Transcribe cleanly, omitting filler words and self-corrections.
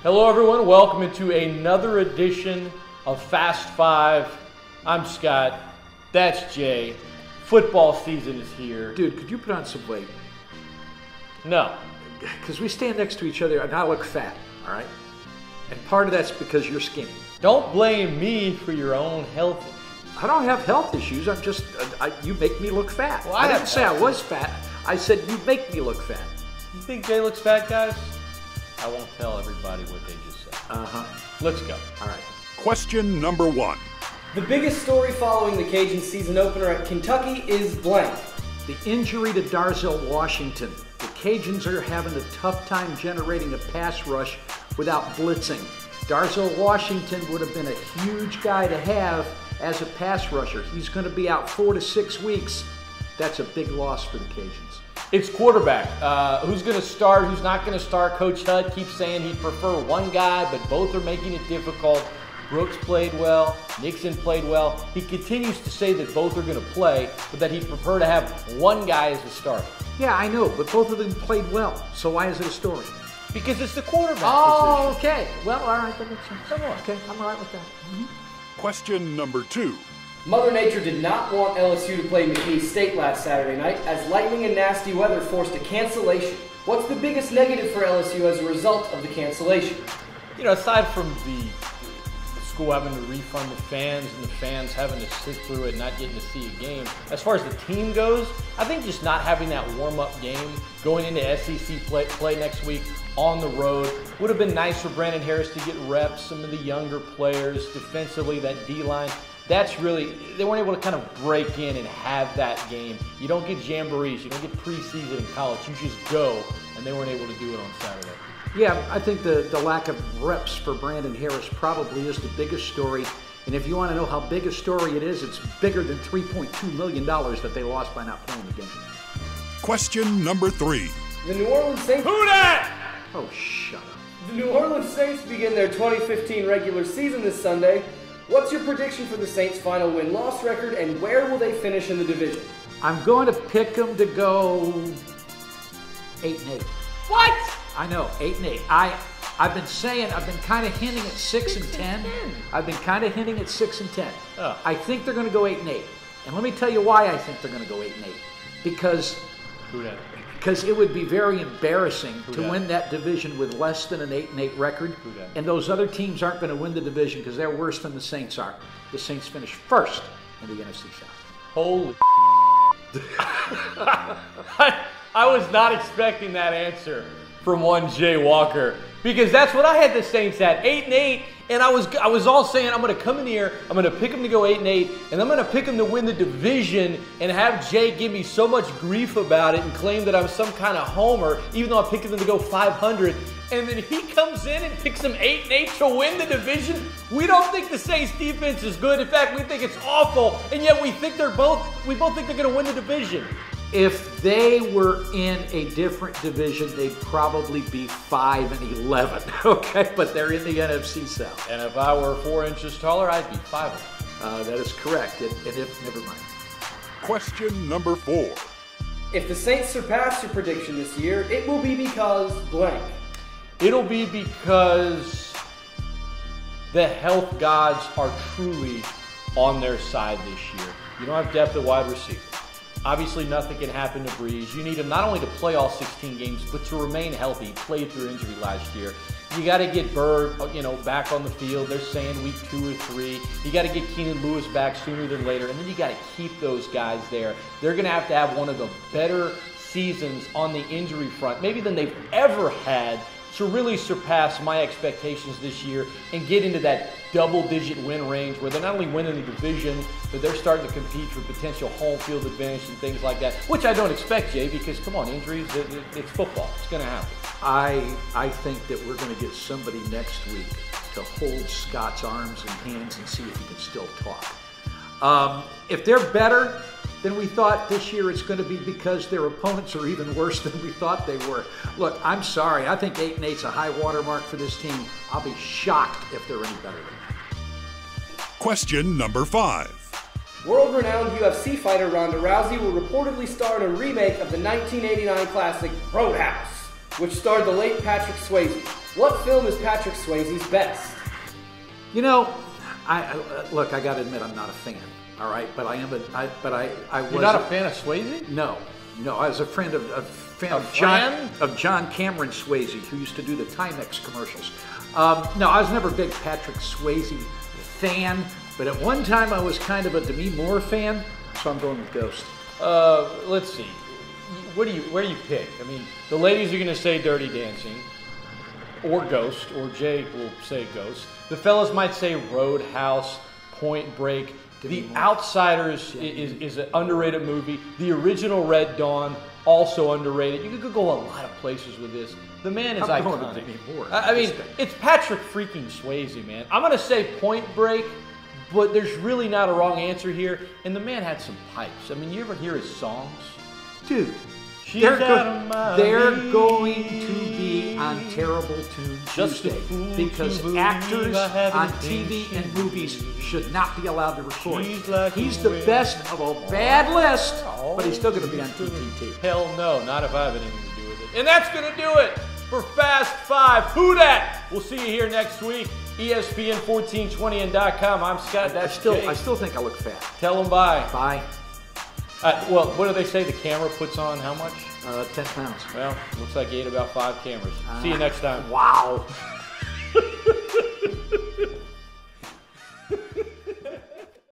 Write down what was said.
Hello everyone, welcome to another edition of Fast Five. I'm Scott, that's Jay. Football season is here. Dude, could you put on some weight? No. Because we stand next to each other and I look fat, all right? And part of that's because you're skinny. Don't blame me for your own health issues. I don't have health issues, I'm just, you make me look fat. Well, I didn't say I was fat, I said you make me look fat. You think Jay looks fat, guys? I won't tell everybody what they just said. Let's go. All right. Question number 1. The biggest story following the Cajuns season opener at Kentucky is blank. The injury to Darcel Washington. The Cajuns are having a tough time generating a pass rush without blitzing. Darcel Washington would have been a huge guy to have as a pass rusher. He's going to be out 4 to 6 weeks. That's a big loss for the Cajuns. It's quarterback. Who's going to start, who's not going to start? Coach Hudd keeps saying he'd prefer one guy, but both are making it difficult. Brooks played well. Nixon played well. He continues to say that both are going to play, but that he'd prefer to have one guy as a starter. Yeah, I know, but both of them played well. So why is it a story? Because it's the quarterback Oh, position. okay. Well, all right, that makes sense. Come on. Okay, I'm all right with that. Question number 2. Mother Nature did not want LSU to play McKinney State last Saturday night as lightning and nasty weather forced a cancellation. What's the biggest negative for LSU as a result of the cancellation? You know, aside from the school having to refund the fans and the fans having to sit through it and not getting to see a game, as far as the team goes, I think just not having that warm-up game going into SEC play next week on the road would have been nice for Brandon Harris to get reps, some of the younger players, defensively, that D-line. That's really, they weren't able to kind of break in and have that game. You don't get jamborees, you don't get preseason in college, you just go, and they weren't able to do it on Saturday. Yeah, I think the lack of reps for Brandon Harris probably is the biggest story. And if you want to know how big a story it is, it's bigger than $3.2 million that they lost by not playing the game. Question number 3. The New Orleans Saints... Who dat? Oh, shut up. The New Orleans Saints begin their 2015 regular season this Sunday. What's your prediction for the Saints' final win-loss record, and where will they finish in the division? I'm going to pick them to go 8-8. What? I know, 8-8. I've been kind of hinting at 6-10. I've been kind of hinting at 6-10. Oh. I think they're going to go 8-8. And let me tell you why I think they're going to go 8-8. Because Who dat? it would be very embarrassing to dat? win that division with less than an 8-8 record. Who dat? And those other teams aren't going to win the division because they're worse than the Saints are. The Saints finished first in the NFC South. Holy I was not expecting that answer from one Jay Walker, because that's what I had the Saints at, 8-8, and I was all saying I'm going to come in here, I'm going to pick them to go 8-8, and I'm going to pick them to win the division, and have Jay give me so much grief about it and claim that I'm some kind of homer, even though I picked them to go 500, and then he comes in and picks them 8-8 to win the division. We don't think the Saints defense is good. In fact, we think it's awful, and yet we both think they're going to win the division. If they were in a different division, they'd probably be 5-11, okay? But they're in the NFC South. And if I were 4 inches taller, I'd be 5. That is correct. And if, never mind. Question number 4. If the Saints surpass your prediction this year, it will be because blank. It'll be because the health gods are truly on their side this year. You don't have depth at wide receiver. Obviously, nothing can happen to Breeze. You need him not only to play all 16 games, but to remain healthy. He played through injury last year. You got to get Bird, back on the field. They're saying week 2 or 3. You got to get Keenan Lewis back sooner than later, and then you got to keep those guys there. They're going to have one of the better seasons on the injury front, maybe than they've ever had, to really surpass my expectations this year and get into that double-digit win range where they're not only winning the division, but they're starting to compete for potential home field advantage and things like that, which I don't expect, Jay, because, come on, injuries, it's football. It's going to happen. I think that we're going to get somebody next week to hold Scott's arms and hands and see if he can still talk. If they're better than we thought this year, it's going to be because their opponents are even worse than we thought they were. Look, I'm sorry. I think 8-8 is a high watermark for this team. I'll be shocked if they're any better than that. Question number 5. World-renowned UFC fighter Ronda Rousey will reportedly star in a remake of the 1989 classic Roadhouse, which starred the late Patrick Swayze. What film is Patrick Swayze's best? You know, look, I got to admit, I'm not a fan. All right, but I am I was. You're not a fan of Swayze? No, I was a fan of John Cameron Swayze, who used to do the Timex commercials. No, I was never a big Patrick Swayze fan, but at one time I was kind of a Demi Moore fan, so I'm going with Ghost. Let's see. Where do you pick? I mean, the ladies are going to say Dirty Dancing, or Ghost, or Jay will say Ghost. The fellas might say Roadhouse, Point Break. The Outsiders is an underrated movie. The original Red Dawn, also underrated. You could go a lot of places with this. The man is iconic. I mean, it's Patrick freaking Swayze, man. I'm going to say Point Break, but there's really not a wrong answer here. And the man had some pipes. I mean, you ever hear his songs? Dude, they're going to be on Terrible Tune Tuesday because actors on TV and movies should not be allowed to record. He's the best of a bad list, but he's still going to be on TTT. Hell no, not if I have anything to do with it. And that's going to do it for Fast 5. Who dat? We'll see you here next week. ESPN1420 and .com. I'm Scott. I still think I look fat. Tell them bye. Bye. Well, what do they say? The camera puts on how much? 10 pounds. Well, looks like you ate about 5 cameras. See you next time. Wow.